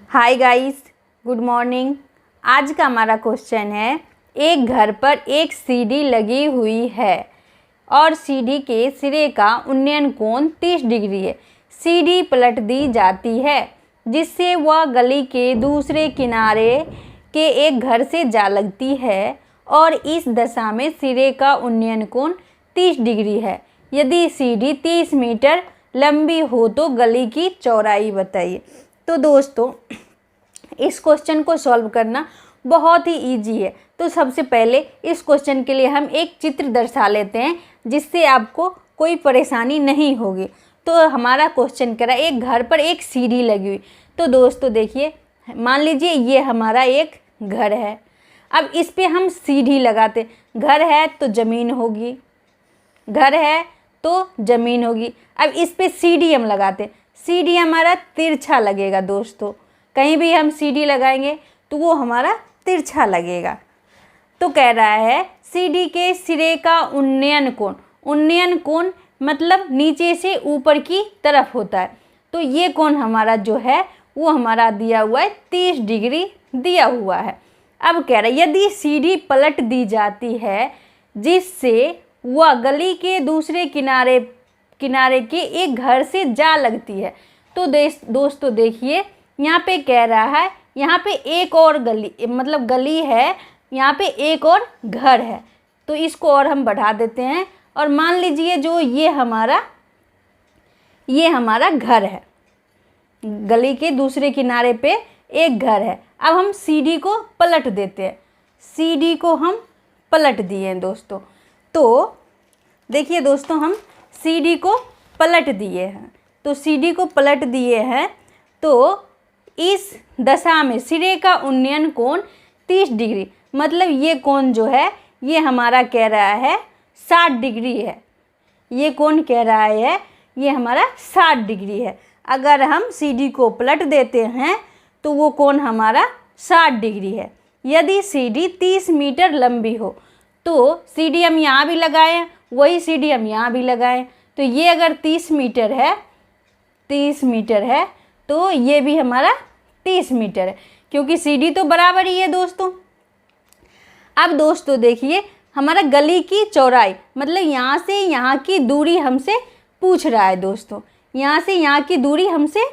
Hi guys, good morning. आज का हमारा क्वेश्चन है, एक घर पर एक सीढ़ी लगी हुई है और सीढ़ी के सिरे का उन्नयन कोण 30 डिग्री है। सीढ़ी पलट दी जाती है जिससे वह गली के दूसरे किनारे के एक घर से जा लगती है और इस दशा में सिरे का उन्नयन कोण 30 डिग्री है। यदि सीढ़ी 30 मीटर लंबी हो तो गली की चौड़ाई बताइए। तो दोस्तों, इस क्वेश्चन को सॉल्व करना बहुत ही इजी है। तो सबसे पहले इस क्वेश्चन के लिए हम एक चित्र दर्शा लेते हैं जिससे आपको कोई परेशानी नहीं होगी। तो हमारा क्वेश्चन कह रहा है, एक घर पर एक सीढ़ी लगी हुई। तो दोस्तों देखिए, मान लीजिए ये हमारा एक घर है। अब इस पे हम सीढ़ी लगाते, घर है तो ज़मीन होगी, घर है तो ज़मीन होगी। अब इस पे सीढ़ी हम लगाते, सीढ़ी हमारा तिरछा लगेगा। दोस्तों, कहीं भी हम सीढ़ी लगाएंगे तो वो हमारा तिरछा लगेगा। तो कह रहा है, सीढ़ी के सिरे का उन्नयन कोण, उन्नयन कोण मतलब नीचे से ऊपर की तरफ होता है। तो ये कोण हमारा जो है वो हमारा दिया हुआ है 30 डिग्री दिया हुआ है। अब कह रहा है, यदि सीढ़ी पलट दी जाती है जिससे वह गली के दूसरे किनारे के एक घर से जा लगती है। तो दोस्तों देखिए, यहाँ पे कह रहा है, यहाँ पे एक और गली मतलब गली है, यहाँ पे एक और घर है। तो इसको और हम बढ़ा देते हैं और मान लीजिए जो ये हमारा घर है, गली के दूसरे किनारे पे एक घर है। अब हम सीढ़ी को पलट देते हैं, सीढ़ी को हम पलट दिए हैं दोस्तों। तो देखिए दोस्तों, हम सीढ़ी को पलट दिए हैं। तो सीढ़ी को पलट दिए हैं तो इस दशा में सिरे का उन्नयन कोण 30 डिग्री, मतलब ये कोण जो है ये हमारा कह रहा है 60 डिग्री है। ये कोण कह रहा है ये हमारा 60 डिग्री है। अगर हम सीढ़ी को पलट देते हैं तो वो कोण हमारा 60 डिग्री है। यदि सीढ़ी 30 मीटर लंबी हो तो सीढ़ी हम यहाँ भी लगाएं, वही सीढ़ी हम यहाँ भी लगाएं। तो ये अगर 30 मीटर है तो ये भी हमारा 30 मीटर है, क्योंकि सीढ़ी तो बराबर ही है दोस्तों। अब दोस्तों देखिए, हमारा गली की चौड़ाई मतलब यहाँ से यहाँ की दूरी हमसे पूछ रहा है। दोस्तों, यहाँ से यहाँ की दूरी हमसे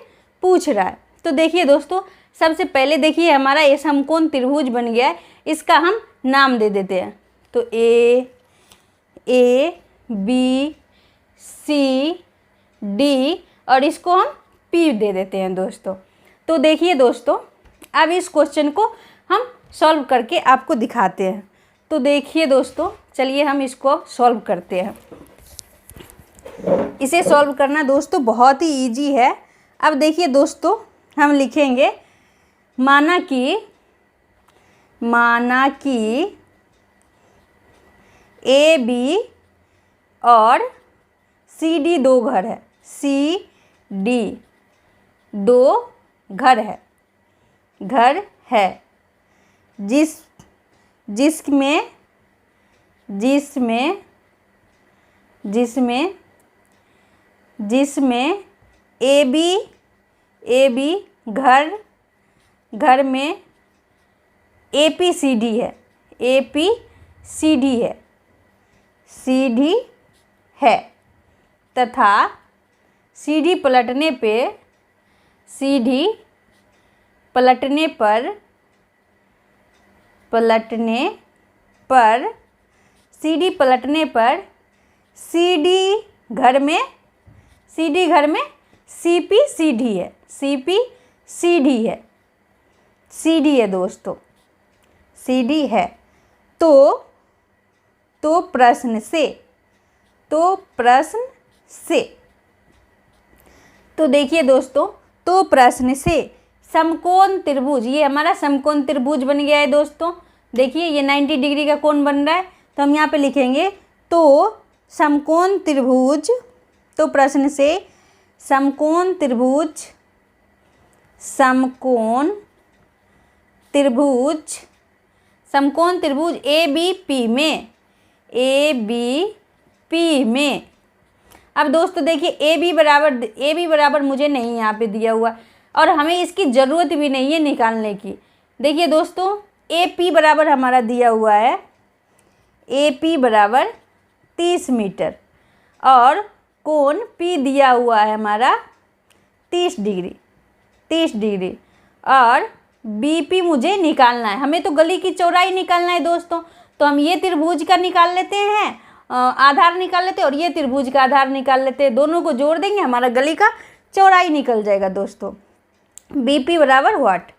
पूछ रहा है। तो देखिए दोस्तों, सबसे पहले देखिए हमारा ये समकोण त्रिभुज बन गया है, इसका हम नाम दे देते हैं। तो ए बी सी डी और इसको हम पी दे देते हैं दोस्तों। तो देखिए दोस्तों, अब इस क्वेश्चन को हम सॉल्व करके आपको दिखाते हैं। तो देखिए दोस्तों, चलिए हम इसको सॉल्व करते हैं। इसे सॉल्व करना दोस्तों बहुत ही इजी है। अब देखिए दोस्तों, हम लिखेंगे, माना कि ए बी और सी डी दो घर है, सी डी दो घर है जिसमें ए बी घर में ए पी सी डी है तथा सीढ़ी पलटने पर सीढ़ी घर में सीडी है दोस्तों, सीडी है। तो प्रश्न से तो देखिए दोस्तों, तो प्रश्न से समकोण त्रिभुज, ये हमारा समकोण त्रिभुज बन गया है दोस्तों। देखिए ये 90 डिग्री का कोण बन रहा है। तो हम यहाँ पे लिखेंगे, तो समकोण त्रिभुज, तो प्रश्न से समकोण त्रिभुज ए बी पी में अब दोस्तों देखिए ए बी बराबर मुझे नहीं यहाँ पे दिया हुआ। और हमें इसकी ज़रूरत भी नहीं है निकालने की। देखिए दोस्तों, ए पी बराबर हमारा दिया हुआ है, ए पी बराबर 30 मीटर और कोण पी दिया हुआ है हमारा 30 डिग्री, 30 डिग्री और बी पी मुझे निकालना है। हमें तो गली की चौड़ाई निकालना है दोस्तों, तो हम ये त्रिभुज का निकाल लेते हैं, आधार निकाल लेते हैं और ये त्रिभुज का आधार निकाल लेते हैं। दोनों को जोड़ देंगे, हमारा गली का चौड़ाई निकल जाएगा दोस्तों। बी पी बराबर व्हाट।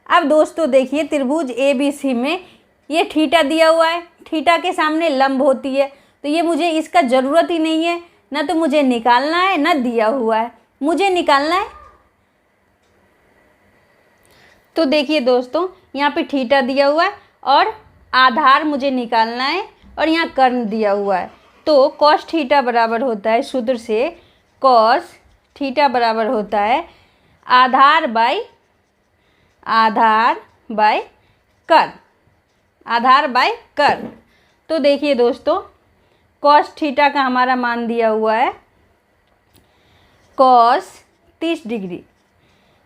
अब दोस्तों देखिए, त्रिभुज ए बी सी में ये थीटा दिया हुआ है, थीटा के सामने लंब होती है, तो ये मुझे इसका ज़रूरत ही नहीं है, ना तो मुझे निकालना है ना दिया हुआ है, मुझे निकालना है। तो देखिए दोस्तों, यहाँ पे थीटा दिया हुआ है और आधार मुझे निकालना है और यहाँ कर्ण दिया हुआ है। तो कॉस थीटा बराबर होता है, सूत्र से कॉस थीटा बराबर होता है आधार बाय कर्ण, आधार बाय कर्ण। तो देखिए दोस्तों, कॉस थीटा का हमारा मान दिया हुआ है कॉस 30 डिग्री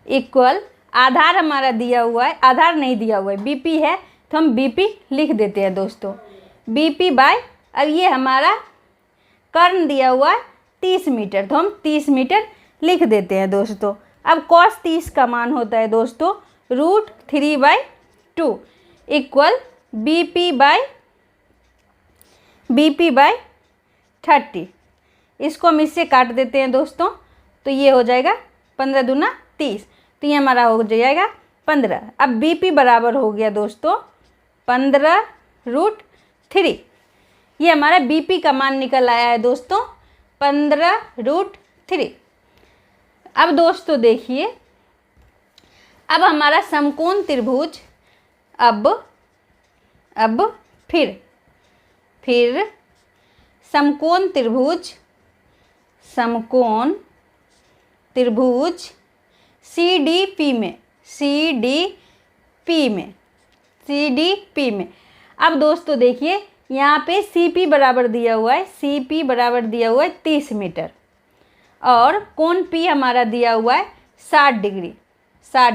इक्वल आधार हमारा दिया हुआ है, आधार नहीं दिया हुआ है, बीपी है, तो हम बीपी लिख देते हैं दोस्तों, बीपी बाय, अब ये हमारा कर्ण दिया हुआ है 30 मीटर, तो हम 30 मीटर लिख देते हैं दोस्तों। अब cos 30 का मान होता है दोस्तों √3/2 इक्वल बीपी बाय 30। इसको हम इससे काट देते हैं दोस्तों, तो ये हो जाएगा 15 दूना 30, तो ये हमारा हो जाएगा 15। अब बीपी बराबर हो गया दोस्तों 15√3, ये हमारा बीपी का मान निकल आया है दोस्तों 15√3। अब दोस्तों देखिए, अब हमारा समकोण त्रिभुज, अब फिर समकोण त्रिभुज CDP में। अब दोस्तों देखिए, यहाँ पे CP बराबर दिया हुआ है, CP बराबर दिया हुआ है 30 मीटर और कोण P हमारा दिया हुआ है 60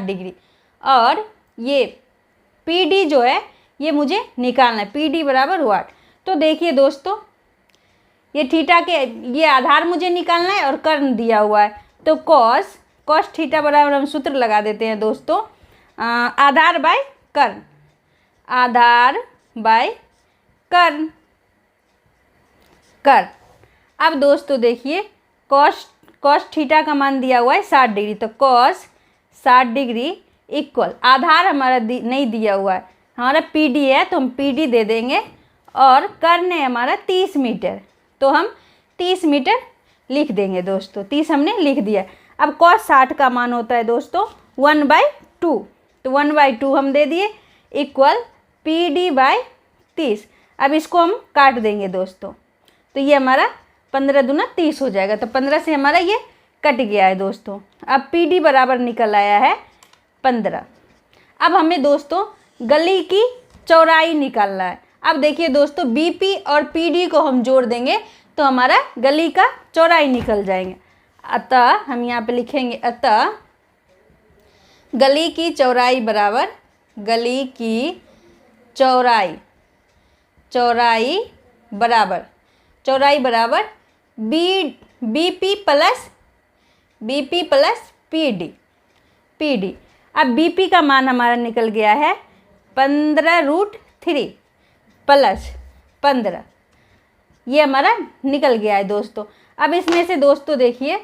डिग्री और ये PD जो है ये मुझे निकालना है, PD बराबर व्हाट। तो देखिए दोस्तों, ये थीटा के ये आधार मुझे निकालना है और कर्ण दिया हुआ है, तो कॉस थीटा बराबर हम सूत्र लगा देते हैं दोस्तों, आधार बाय कर्ण, आधार बाय कर्ण। अब दोस्तों देखिए, कॉस थीटा का मान दिया हुआ है 60 डिग्री, तो कॉस 60 डिग्री इक्वल आधार हमारा नहीं दिया हुआ है, हमारा PD है, तो हम PD दे देंगे और कर्ण है हमारा 30 मीटर, तो हम 30 मीटर लिख देंगे दोस्तों, 30 हमने लिख दिया। अब कॉस 60 का मान होता है दोस्तों 1/2, तो 1/2 हम दे दिए इक्वल PD बाय 30। अब इसको हम काट देंगे दोस्तों, तो ये हमारा 15 दूना 30 हो जाएगा, तो 15 से हमारा ये कट गया है दोस्तों। अब PD बराबर निकल आया है 15। अब हमें दोस्तों गली की चौड़ाई निकालना है। अब देखिए दोस्तों, BP और PD को हम जोड़ देंगे तो हमारा गली का चौड़ाई निकल जाएंगे। अतः हम यहाँ पे लिखेंगे, अतः गली की चौड़ाई बराबर BP प्लस PD। अब BP का मान हमारा निकल गया है 15√3 प्लस 15, ये हमारा निकल गया है दोस्तों। अब इसमें से दोस्तों देखिए,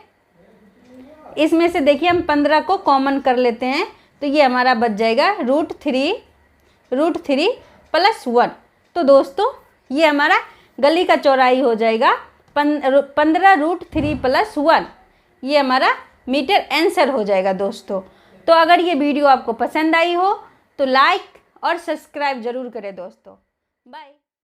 हम 15 को कॉमन कर लेते हैं, तो ये हमारा बच जाएगा √3 प्लस 1। तो दोस्तों ये हमारा गली का चौड़ाई हो जाएगा 15√3 प्लस 1, ये हमारा मीटर आंसर हो जाएगा दोस्तों। तो अगर ये वीडियो आपको पसंद आई हो तो लाइक और सब्सक्राइब ज़रूर करें दोस्तों। बाय।